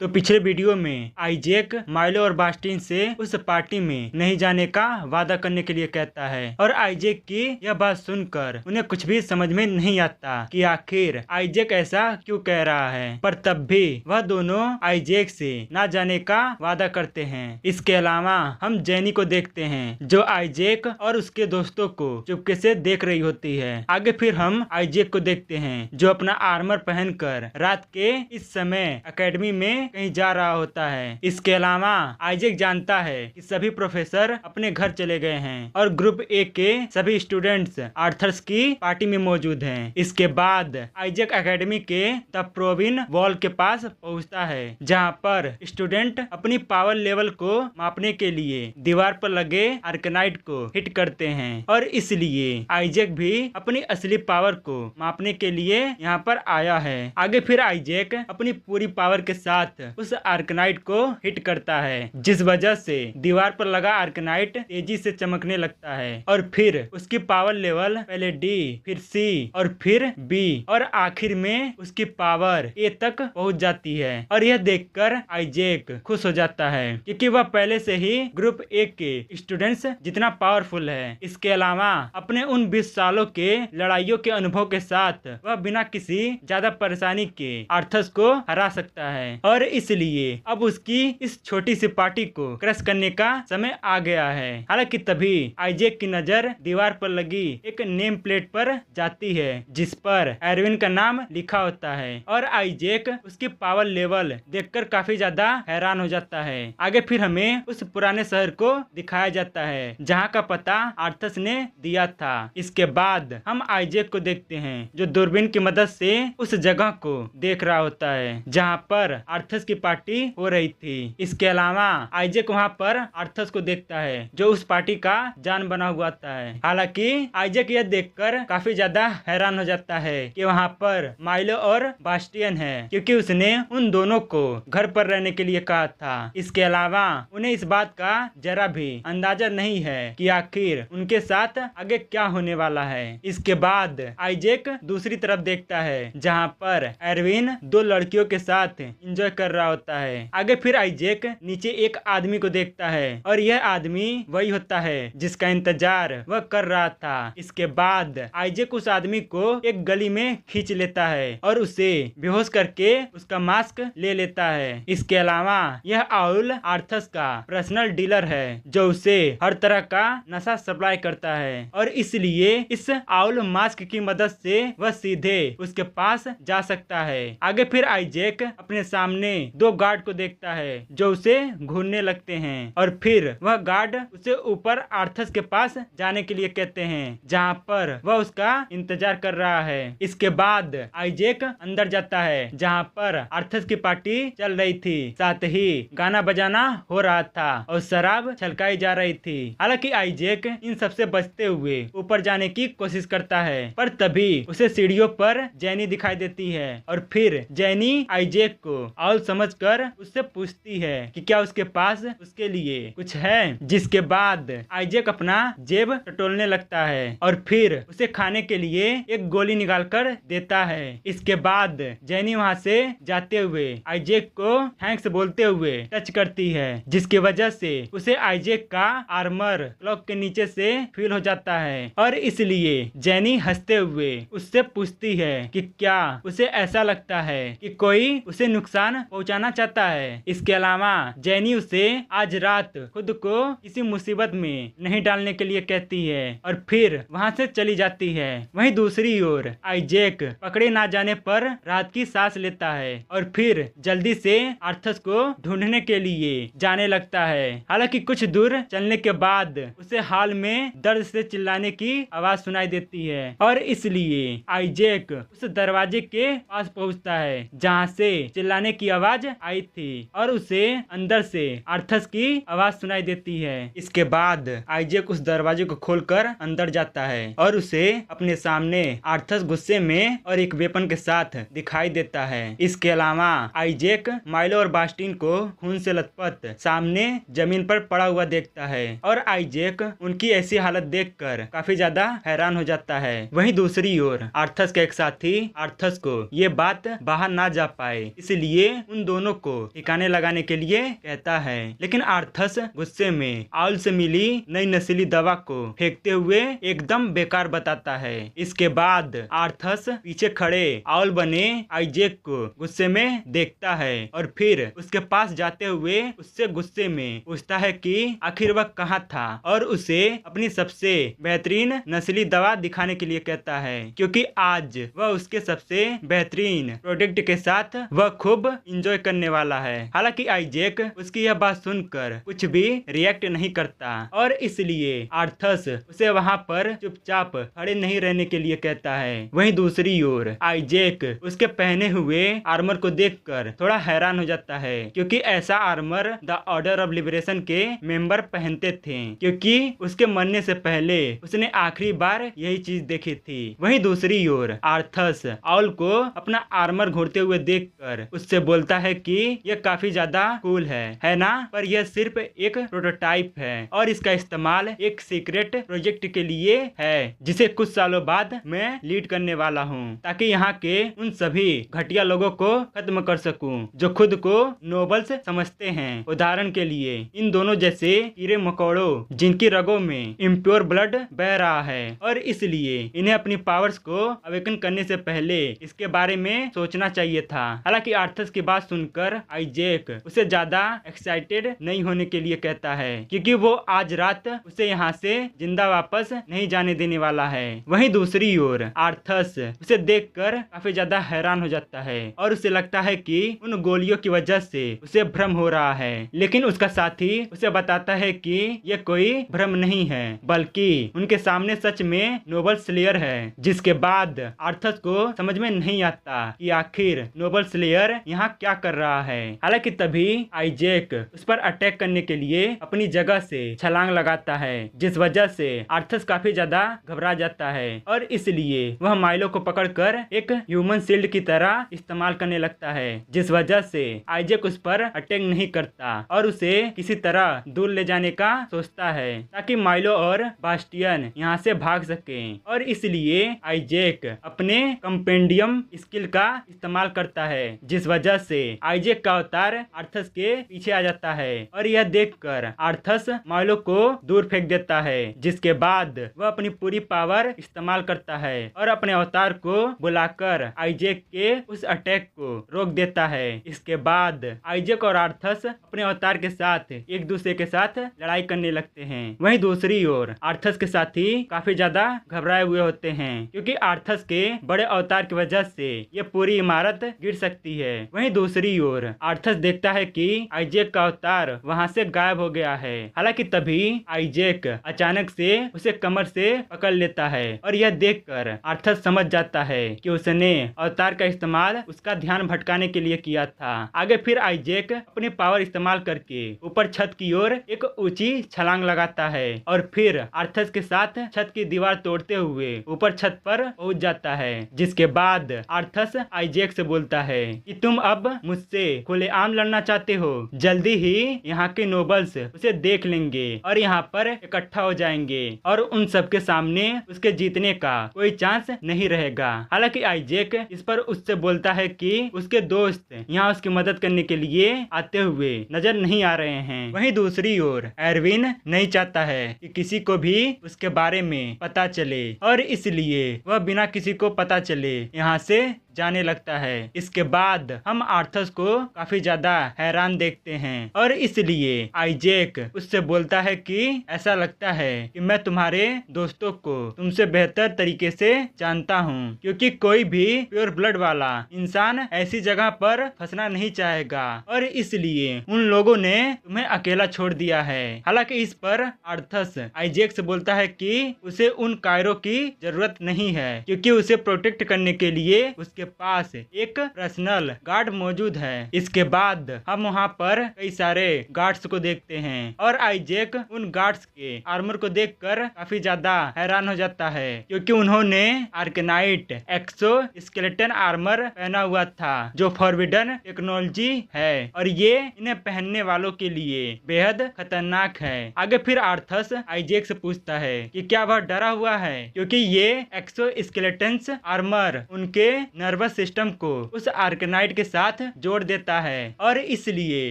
तो पिछले वीडियो में आइजैक माइलो और बास्टिन से उस पार्टी में नहीं जाने का वादा करने के लिए कहता है और आइजैक की यह बात सुनकर उन्हें कुछ भी समझ में नहीं आता कि आखिर आइजैक ऐसा क्यों कह रहा है, पर तब भी वह दोनों आइजैक से ना जाने का वादा करते हैं। इसके अलावा हम जेनी को देखते हैं जो आइजैक और उसके दोस्तों को चुपके से देख रही होती है। आगे फिर हम आइजैक को देखते हैं जो अपना आर्मर पहनकर रात के इस समय एकेडमी में कहीं जा रहा होता है। इसके अलावा आइजैक जानता है कि सभी प्रोफेसर अपने घर चले गए हैं और ग्रुप ए के सभी स्टूडेंट्स आर्थर्स की पार्टी में मौजूद हैं। इसके बाद आइजैक एकेडमी के द प्रोविन वॉल के पास पहुंचता है जहां पर स्टूडेंट अपनी पावर लेवल को मापने के लिए दीवार पर लगे आर्कनाइट को हिट करते हैं और इसलिए आइजैक भी अपनी असली पावर को मापने के लिए यहाँ पर आया है। आगे फिर आइजैक अपनी पूरी पावर के साथ उस आर्कनाइट को हिट करता है जिस वजह से दीवार पर लगा आर्कनाइट तेजी से चमकने लगता है और फिर उसकी पावर लेवल पहले डी, फिर सी और फिर बी और आखिर में उसकी पावर ए तक पहुंच जाती है। और यह देखकर आइजैक खुश हो जाता है क्योंकि वह पहले से ही ग्रुप ए के स्टूडेंट्स जितना पावरफुल है। इसके अलावा अपने उन 20 सालों के लड़ाइयों के अनुभव के साथ वह बिना किसी ज्यादा परेशानी के आर्थस को हरा सकता है और इसलिए अब उसकी इस छोटी सी पार्टी को क्रश करने का समय आ गया है। हालांकि तभी आइजैक की नजर दीवार पर लगी एक नेम प्लेट पर जाती है जिस पर एरविन का नाम लिखा होता है और आइजैक उसकी पावर लेवल देखकर काफी ज्यादा हैरान हो जाता है। आगे फिर हमें उस पुराने शहर को दिखाया जाता है जहाँ का पता आर्थस ने दिया था। इसके बाद हम आइजैक को देखते हैं जो दूरबीन की मदद से उस जगह को देख रहा होता है जहाँ पर आर्थस की पार्टी हो रही थी। इसके अलावा आइजैक वहाँ पर आर्थस को देखता है जो उस पार्टी का जान बना हुआ था। हालांकि आइजैक यह देखकर काफी ज्यादा हैरान हो जाता है कि वहाँ पर माइलो और बास्टियन है क्योंकि उसने उन दोनों को घर पर रहने के लिए कहा था। इसके अलावा उन्हें इस बात का जरा भी अंदाजा नहीं है कि आखिर उनके साथ आगे क्या होने वाला है। इसके बाद आइजैक दूसरी तरफ देखता है जहाँ पर एरविन दो लड़कियों के साथ एंजॉय कर रहा होता है। आगे फिर आइजैक नीचे एक आदमी को देखता है और यह आदमी वही होता है जिसका इंतजार वह कर रहा था। इसके बाद आइजैक उस आदमी को एक गली में खींच लेता है और उसे बेहोश करके उसका मास्क ले लेता है। इसके अलावा यह आउल आर्थस का पर्सनल डीलर है जो उसे हर तरह का नशा सप्लाई करता है और इसलिए इस आउल मास्क की मदद से वह सीधे उसके पास जा सकता है। आगे फिर आइजैक अपने सामने दो गार्ड को देखता है जो उसे घूरने लगते हैं और फिर वह गार्ड उसे ऊपर आर्थस के पास जाने के लिए कहते हैं जहाँ पर वह उसका इंतजार कर रहा है। इसके बाद आइजैक अंदर जाता है जहाँ पर आर्थस की पार्टी चल रही थी, साथ ही गाना बजाना हो रहा था और शराब छलकाई जा रही थी। हालांकि आइजैक इन सबसे बचते हुए ऊपर जाने की कोशिश करता है पर तभी उसे सीढ़ियों पर जेनी दिखाई देती है और फिर जेनी आइजैक को आउल समझकर उससे पूछती है कि क्या उसके पास उसके लिए कुछ है। जिसके बाद आइजैक अपना जेब टटोलने लगता है और फिर उसे खाने के लिए एक गोली निकाल कर देता है। इसके बाद जेनी वहाँ से जाते हुए आइजैक को थैंक्स बोलते हुए टच करती है जिसकी वजह से उसे आइजैक का आर्मर क्लॉक के नीचे से फील हो जाता है और इसलिए जेनी हंसते हुए उससे पूछती है कि क्या उसे ऐसा लगता है कि कोई उसे नुकसान पहुंचाना चाहता है। इसके अलावा जेनी उसे आज रात खुद को किसी मुसीबत में नहीं डालने के लिए कहती है और फिर वहाँ से चली जाती है। वहीं दूसरी ओर आइजैक पकड़े ना जाने पर रात की सांस लेता है और फिर जल्दी से आर्थस को ढूंढने के लिए जाने लगता है। हालांकि कुछ दूर चलने के बाद उसे हाल में दर्द से चिल्लाने की आवाज सुनाई देती है और इसलिए आइजैक उस दरवाजे के पास पहुंचता है जहां से चिल्लाने की आवाज आई थी और उसे अंदर से आर्थस की आवाज सुनाई देती है। इसके बाद आइजैक उस दरवाजे को खोलकर अंदर जाता है और उसे अपने सामने आर्थस गुस्से में और एक वेपन के साथ दिखाई देता है। इसके अलावा आइजैक माइलो और बास्टिन को खून से लथपथ सामने जमीन पर पड़ा हुआ देखता है और आइजैक उनकी ऐसी हालत देखकर काफी ज्यादा हैरान हो जाता है। वहीं दूसरी ओर आर्थस का एक साथी आर्थस को ये बात बाहर ना जा पाए इसलिए उन दोनों को ठिकाने लगाने के लिए कहता है। लेकिन आर्थस गुस्से में आउल से मिली नई नशीली दवा को फेंकते हुए एकदम बेकार बताता है। इसके बाद आर्थस पीछे खड़े आउल बने आइजैक को गुस्से में देखता है और फिर उसके पास जाते हुए उससे गुस्से में पूछता है कि आखिर वह कहाँ था, और उसे अपनी सबसे बेहतरीन नस्ली दवा दिखाने के लिए कहता है, क्योंकि आज वह उसके सबसे बेहतरीन प्रोडक्ट के साथ वह खूब इंजॉय करने वाला है। हालांकि आइजैक उसकी यह बात सुनकर कुछ भी रिएक्ट नहीं करता और इसलिए आर्थस उसे वहां पर चुपचाप खड़े नहीं रहने के लिए कहता है। वहीं दूसरी ओर आइजैक उसके पहने हुए आर्मर को देखकर थोड़ा हैरान हो जाता है, क्योंकि ऐसा armour the order of liberation के मेंबर पहनते थे, क्योंकि उसके मरने से पहले उसने आखिरी बार यही चीज देखी थी। वहीं दूसरी ओर आर्थस आउल को अपना आर्मर घोड़ते हुए देखकर उससे बोलता है कि यह काफी ज्यादा कूल है ना, पर यह सिर्फ एक प्रोटोटाइप है और इसका इस्तेमाल एक सीक्रेट प्रोजेक्ट के लिए है जिसे कुछ सालों बाद मैं लीड करने वाला हूँ, ताकि यहाँ के उन सभी घटिया लोगों को खत्म कर सकूं जो खुद को नोबल्स समझते हैं। उदाहरण के लिए इन दोनों जैसे कीड़े मकोड़ों जिनकी रगों में इम्प्योर ब्लड बह रहा है और इसलिए इन्हें अपनी पावर्स को अवेकन करने से पहले इसके बारे में सोचना चाहिए था। हालांकि आर्थस की बात सुनकर आइजैक उसे ज्यादा एक्साइटेड नहीं होने के लिए कहता है, क्योंकि वो आज रात उसे यहाँ से जिंदा वापस नहीं जाने देने वाला है। वहीं दूसरी ओर आर्थस उसे देखकर काफी ज्यादा हैरान हो जाता है और उसे लगता है कि उन गोलियों की वजह से उसे भ्रम हो रहा है, लेकिन उसका साथी उसे बताता है कि यह कोई भ्रम नहीं है, बल्कि उनके सामने सच में नोबल स्लेयर है। जिसके बाद आर्थस को समझ में नहीं आता कि आखिर नोबल स्लेयर यहाँ क्या कर रहा है। हालांकि तभी आइजैक उस पर अटैक करने के लिए अपनी जगह से छलांग लगाता है, जिस वजह से आर्थस काफी ज्यादा घबरा जाता है और इसलिए वह माइलो को पकड़कर एक ह्यूमन शील्ड की तरह इस्तेमाल करने लगता है, जिस वजह से आइजैक उस पर अटैक नहीं करता और उसे किसी तरह दूर ले जाने का सोचता है ताकि माइलो और बास्टियन यहाँ से भाग सके। और इसलिए आइजैक अपने कंपेंडियम स्किल का इस्तेमाल करता है, जिस वजह से आइजैक का अवतार आर्थस के पीछे आ जाता है और यह देखकर आर्थस माइलो को दूर फेंक देता है, जिसके बाद वह अपनी पूरी पावर इस्तेमाल करता है और अपने अवतार को बुलाकर आइजैक के उस अटैक को रोक देता है। इसके बाद आइजैक और आर्थस अपने अवतार के साथ एक दूसरे के साथ लड़ाई करने लगते हैं। वहीं दूसरी ओर आर्थस के साथी काफी ज्यादा घबराए हुए होते हैं, क्योंकि आर्थस के बड़े अवतार की वजह से ये पूरी इमारत गिर सकती है। वहीं दूसरी ओर आर्थस देखता है कि आइजैक का अवतार वहां से गायब हो गया है। हालांकि तभी आइजैक अचानक से उसे कमर से पकड़ लेता है और यह देखकर आर्थस समझ जाता है कि उसने अवतार का इस्तेमाल उसका ध्यान भटकाने के लिए किया था। आगे फिर आइजैक अपनी पावर इस्तेमाल करके ऊपर छत की ओर एक ऊंची छलांग लगाता है और फिर आर्थस के साथ छत की दीवार तोड़ते हुए ऊपर छत पर पहुंच जाता है। जिसके बाद आर्थस आइजैक से बोलता है कि तुम अब मुझसे खुलेआम लड़ना चाहते हो, जल्दी ही यहाँ के नोबल्स उसे देख लेंगे और यहाँ पर इकट्ठा हो जाएंगे और उन सबके सामने उसके जीतने का कोई चांस नहीं रहेगा। हालांकि आइजैक इस पर उससे बोलता है कि उसके दोस्त यहाँ उसकी मदद करने के लिए आते हुए नजर नहीं आ रहे हैं। वहीं दूसरी ओर एरविन नहीं चाहता है कि किसी को भी उसके बारे में पता चले और इसलिए वह बिना किसी को पता चले यहाँ से जाने लगता है। इसके बाद हम आर्थस को काफी ज्यादा हैरान देखते हैं और इसलिए आइजैक उससे बोलता है कि ऐसा लगता है कि मैं तुम्हारे दोस्तों को तुमसे बेहतर तरीके से जानता हूँ, क्योंकि कोई भी प्योर ब्लड वाला इंसान ऐसी जगह पर फंसना नहीं चाहेगा और इसलिए उन लोगों ने तुम्हें अकेला छोड़ दिया है। हालांकि इस पर आर्थस आइजैक से बोलता है कि उसे उन कायरों की जरूरत नहीं है, क्योंकि उसे प्रोटेक्ट करने के लिए उसके पास एक पर्सनल गार्ड मौजूद है। इसके बाद हम वहाँ पर कई सारे गार्ड्स को देखते हैं और आइजैक उन गार्ड्स के आर्मर को देखकर काफी ज्यादा हैरान हो जाता है, क्योंकि उन्होंने आर्केनाइट एक्सो स्केलेटन आर्मर पहना हुआ था जो फॉरबिडन टेक्नोलॉजी है और ये इन्हें पहनने वालों के लिए बेहद खतरनाक है। आगे फिर आर्थस आइजैक से पूछता है कि क्या वह डरा हुआ है, क्योंकि ये एक्सो स्केलेटन्स आर्मर उनके नर्वस सिस्टम को उस आर्कनाइट के साथ जोड़ देता है और इसलिए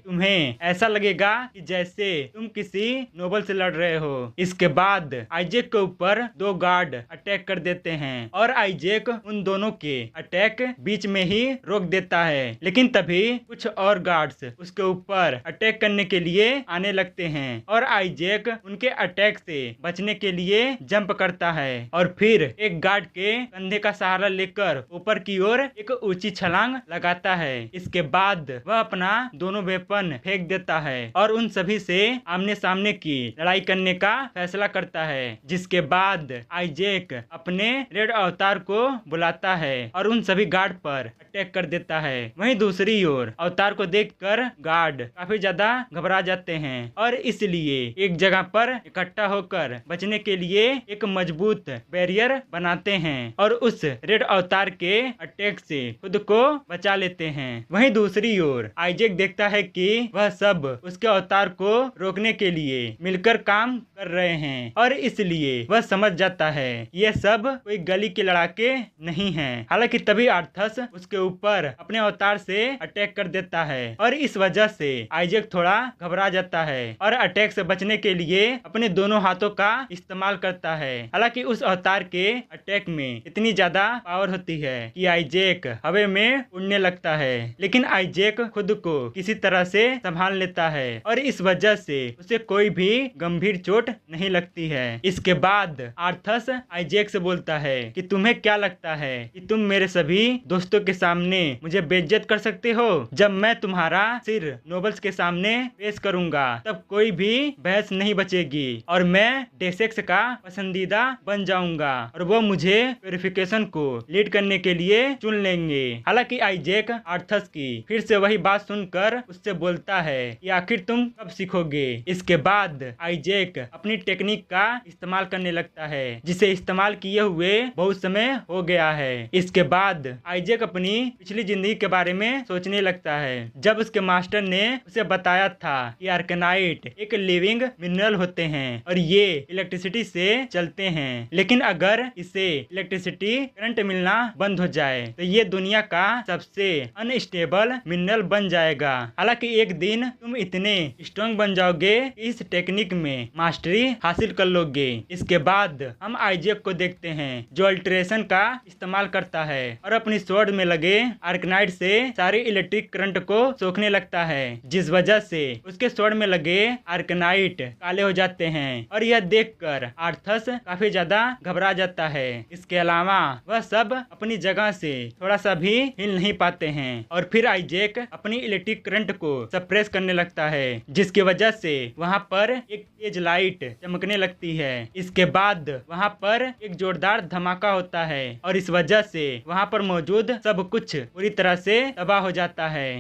तुम्हें ऐसा लगेगा कि जैसे तुम किसी नोबल से लड़ रहे हो। इसके बाद आइजैक के ऊपर 2 गार्ड अटैक कर देते हैं और आइजैक उन दोनों के अटैक बीच में ही रोक देता है। लेकिन तभी कुछ और गार्ड्स उसके ऊपर अटैक करने के लिए आने लगते हैं और आइजैक उनके अटैक से बचने के लिए जंप करता है और फिर एक गार्ड के कंधे का सहारा लेकर ऊपर की ओर एक ऊंची छलांग लगाता है। इसके बाद वह अपना दोनों वेपन फेंक देता है और उन सभी से आमने सामने की लड़ाई करने का फैसला करता है। जिसके बाद आइजैक अपने रेड अवतार को बुलाता है और उन सभी गार्ड पर अटैक कर देता है। वहीं दूसरी ओर अवतार को देखकर गार्ड काफी ज्यादा घबरा जाते हैं और इसलिए एक जगह पर इकट्ठा होकर बचने के लिए एक मजबूत बैरियर बनाते हैं और उस रेड अवतार के अटैक से खुद को बचा लेते हैं। वहीं दूसरी ओर आइजैक देखता है कि वह सब उसके अवतार को रोकने के लिए मिलकर काम कर रहे हैं और इसलिए वह समझ जाता है ये सब कोई गली के लड़ाके नहीं हैं। हालांकि तभी आर्थस उसके ऊपर अपने अवतार से अटैक कर देता है और इस वजह से आइजैक थोड़ा घबरा जाता है और अटैक से बचने के लिए अपने दोनों हाथों का इस्तेमाल करता है। हालांकि उस अवतार के अटैक में इतनी ज्यादा पावर होती है कि आइजैक हवा में उड़ने लगता है, लेकिन आइजैक खुद को किसी तरह से संभाल लेता है और इस वजह से उसे कोई भी गंभीर चोट नहीं लगती है। इसके बाद आर्थस आइजैक से बोलता है कि तुम्हें क्या लगता है कि तुम मेरे सभी दोस्तों के सामने मुझे बेइज्जत कर सकते हो? जब मैं तुम्हारा सिर नोबल्स के सामने पेश करूंगा तब कोई भी बहस नहीं बचेगी और मैं डेसेक्स का पसंदीदा बन जाऊंगा और वो मुझे प्यूरिफिकेशन को लीड करने के लिए चुन लेंगे। हालांकि आइजैक आर्थस की फिर से वही बात सुनकर उससे बोलता है कि आखिर तुम कब सीखोगे? इसके बाद आइजैक अपनी टेक्निक का इस्तेमाल करने लगता है जिसे इस्तेमाल किए हुए बहुत समय हो गया है। इसके बाद आइजैक अपनी पिछली जिंदगी के बारे में सोचने लगता है जब उसके मास्टर ने उसे बताया था कि आर्कनाइट एक लिविंग मिनरल होते हैं और ये इलेक्ट्रिसिटी से चलते हैं, लेकिन अगर इसे इलेक्ट्रिसिटी करंट मिलना बंद हो जाए तो ये दुनिया का सबसे अनस्टेबल मिनरल बन जाएगा। हालांकि एक दिन तुम इतने स्ट्रॉन्ग बन जाओगे कि इस टेक्निक में मास्टरी हासिल कर लोगे। इसके बाद हम आइजैक को देखते हैं जो अल्ट्रेशन का इस्तेमाल करता है और अपनी स्वॉर्ड में लगे आर्कनाइट से सारे इलेक्ट्रिक करंट को सोखने लगता है, जिस वजह से उसके स्वॉर्ड में लगे आर्कनाइट काले हो जाते हैं और यह देखकर आर्थस काफी ज्यादा घबरा जाता है। इसके अलावा वह सब अपनी जगह से थोड़ा सा भी हिल नहीं पाते हैं और फिर आइजैक अपनी इलेक्ट्रिक करंट को सप्रेस करने लगता है जिसकी वजह से वहां पर एक तेज लाइट चमकने लगती है। इसके बाद वहां पर एक जोरदार धमाका होता है और इस वजह से वहां पर मौजूद सब कुछ पूरी तरह से तबाह हो जाता है।